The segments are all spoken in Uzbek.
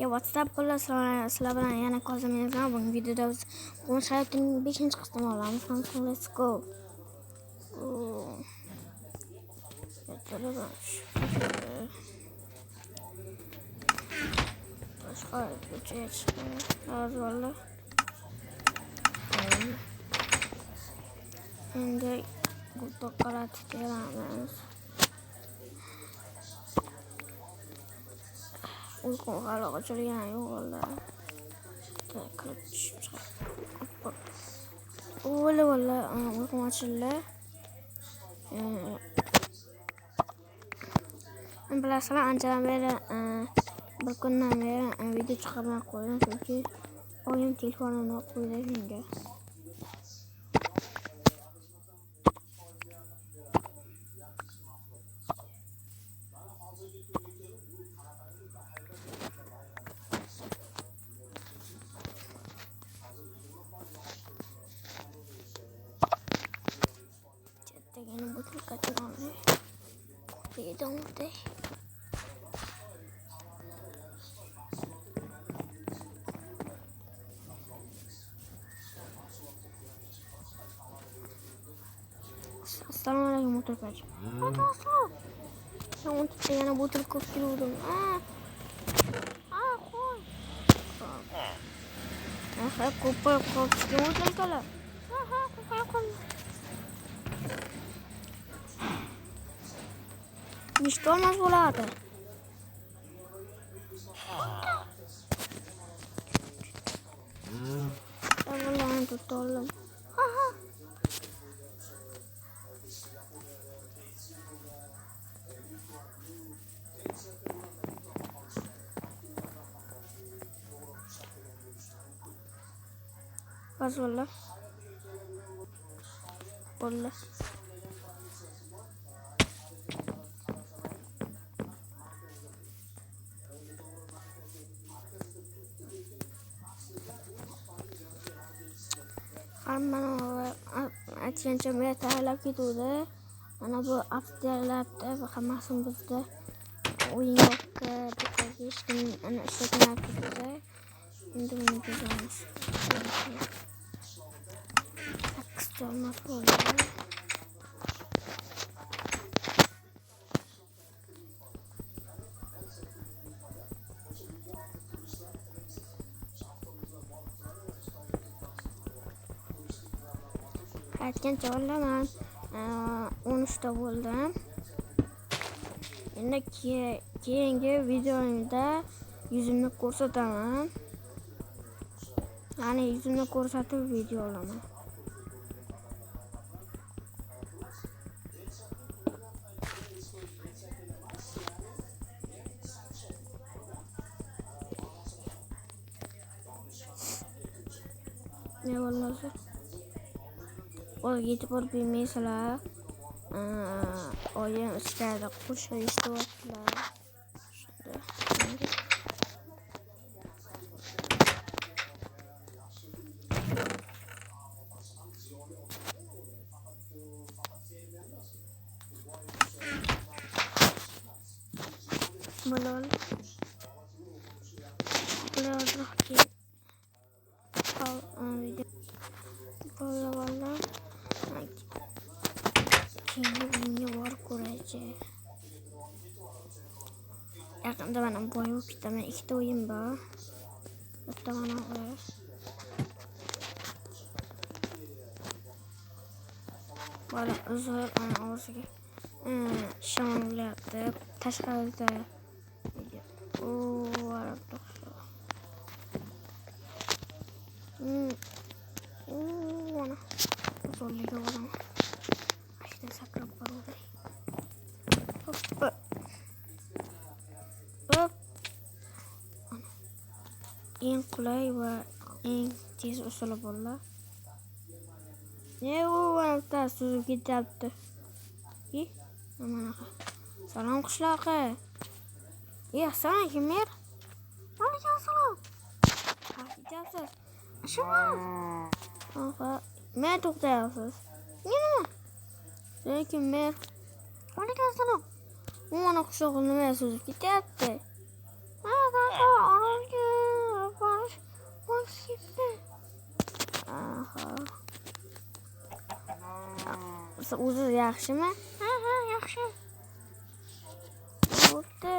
Ya WhatsApp bilan sizlar bilan yana Kozim Yazgan. Bugungi videoda biz Qo'nish hayotining 5-qismini olamiz. Let's go. Boshqa ko'chaga chiqamiz valla. Endi bu qaratib kelamiz. Uyqum hali ochilgani yo'q valla. Valla uyqum ochildi. Bilasizlar, anchadan beri bir kundan beri video chiqarmay qo'ydim, chunki oyim telefonini qo'ydi menga. Chatdagini butilkacha oldi. Bedonde. Assalomu alaykum butilkacha. Ben unuttum yana butilka kirdim. Qo'y. Ko'payib qoldi butilkalar. Ko'payib qoldi. Nechta olmos bo'ladi? Vallahi tutoldim. Bas valla. Valla. Mana aytgancha men tayyorlab ketuvdi. Mana bu avtolarida hammasini bizda o'yingohga hech kim ana ishlatmay ketuvdi. Endi buni ko'ramiz. 8 olmos bo'ldi. Aytgancha valla men 13 ta bo'ldim. Endi keyingi videomda yuzimni ko'rsataman. Ya'ni yuzimni ko'rsatib video olaman. Ne vallahi. Yetib borib bilmaysizlar. Oyim ichkarida qo'shiq eshityaptilar. Malol. Valla. Keyingi bunga bor ko'raychi. Yaqinda mana boy bo'lib ketaman. 2 ta o'yin bor. Bitta mana bu. Valla uzr ana o'ziga. Shamollayapti. Tashqarida. Valla to'xta. Mana. Zo'rliga boraman. Ashta sakrab boraman. Hoppa. Hop. Eng qulay va eng tez usul bo'ldi. Ne u vaqtda suzib ketyapti. Mana. Salom qishloqi. Assalomu alaykum mer. Alaykum assalom. Ketyapsiz. Shunmi? Men to'xtayapsiz. Nima? Lekin men alaykum assalom. Mana qishloqni nima suzib ketyapti? Orolga O'zi yaxshimi? Ha, yaxshi. Bo'pti.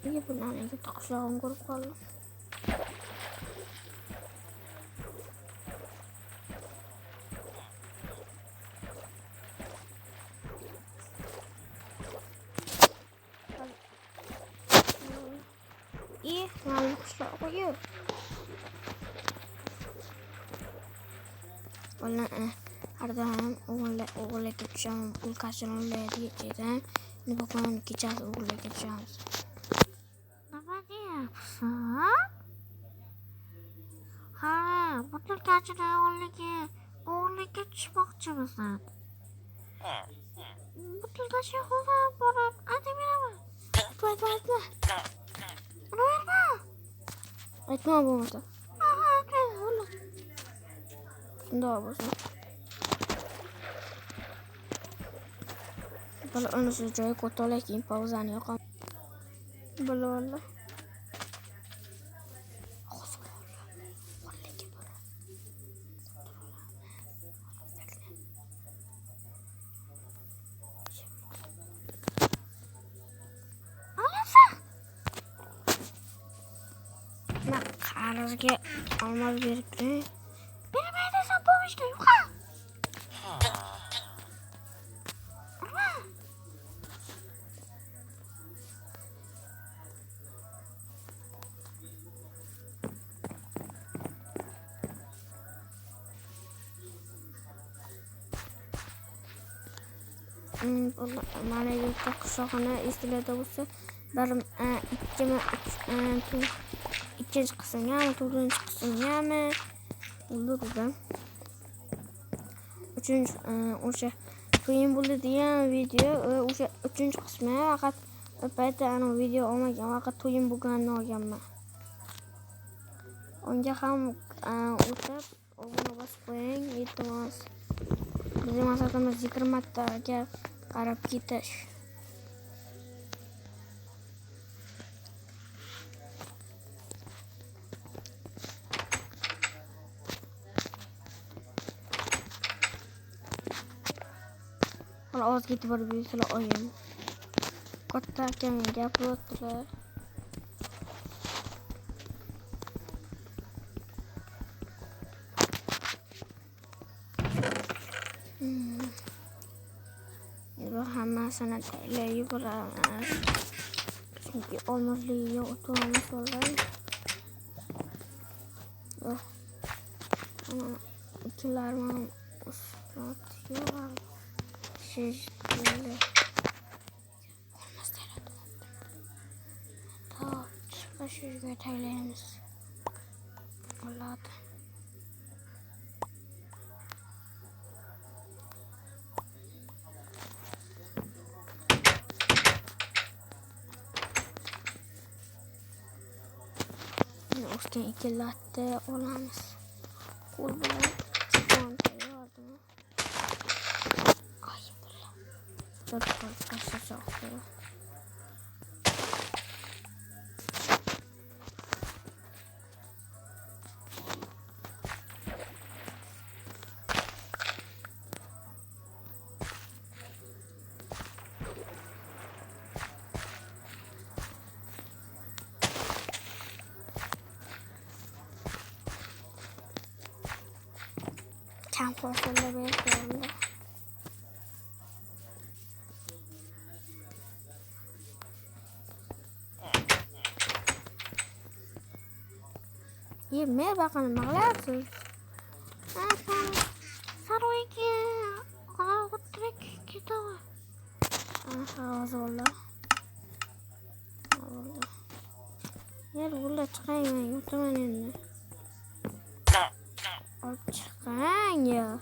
Nega bularni bitta qishlog'im ko'rib qoldim. Mana qishloq qo'yib. Valla har doim o'g'ilga tushaman, pul qachonlaydi dedim. Bugun kechasi o'g'ilga tushamiz. Nima deyapsan? Ha, butun kechani o'g'ilga tushmoqchimisan? Butun kechani qo'ldan borib, aytib beraman. Aytma bo'lmasa. Bunday bo'lsin. Bala unisi joyi ko'tolak keyin pauzani yoqam. Bala valla. Qarzga olmaz beribdi. Bermaydi san pomishda yo'q. Mana yerda qishloqni estiladi bo'lsa, ikkinchi qismgami, to'rtinchi qismgami bo'ldi. Uchinchi o'sha qiyin bo'ldi degan video, o'sha uchinchi qismi faqat paytda ana video olmagan, faqat to'yin bo'lganini olganman. Unga ham o'tib obuna bosib qo'ying, iltimos. Bizim maqsadimiz 20 martaga qarab ketish. Hali oz ketib borib yuribdilar oyim. Katta akam gapiryaptilar. Hammasini taylab yuboramiz. Chunki olmosligiga o'tamiz vallahi. Uchilarman ustat yo'q. Shishli. Chiqishga taylaymiz. Bo'ladi. Ustiga 2 latte olamiz. Qo'l bilan chiqonta yordimi. Ay bular. Dod qashachoqdi. Kam fasulye bekliyorum. Yemeğe bakın mağlayapsınız. Sarıyki. Kadar kutrak kitabı. Ağzı valla. Yer valla çıkayım ben yutamam eline. Çıkayım ya.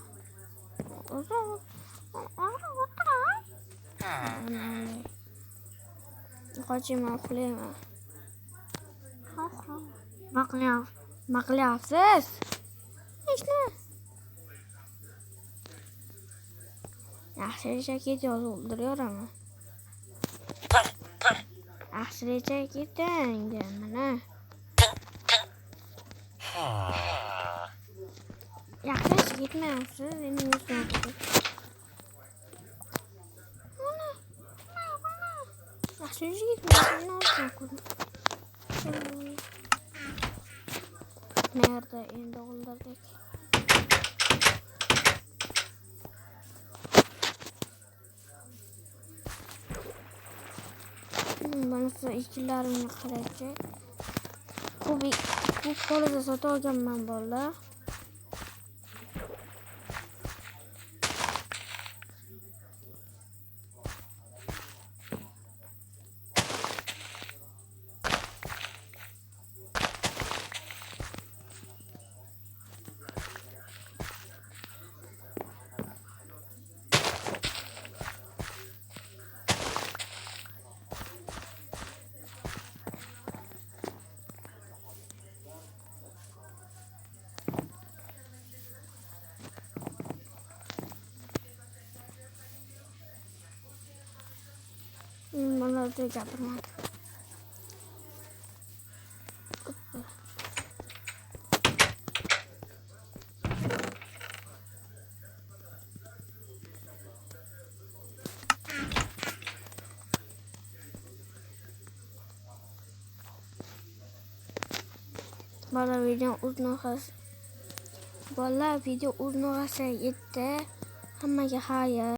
O zaman otur. Kaçayım aflayayım. Maqlayapsiz? İşte. Yaxshi ketib o'ldiryor ama. Yaxshi keting mana. Yaxshi gitmayapsiz, endi yurtmayapsiz. Yaxshi gitmayapsiz, nerede endi o'ldirdik. Bunisi ikilarimga qaraychi. Bu qo'lida sotib olganman bolalar. Bunlar da gapirmadi. Bana video uzun olsa yetti. Hammaga hayır.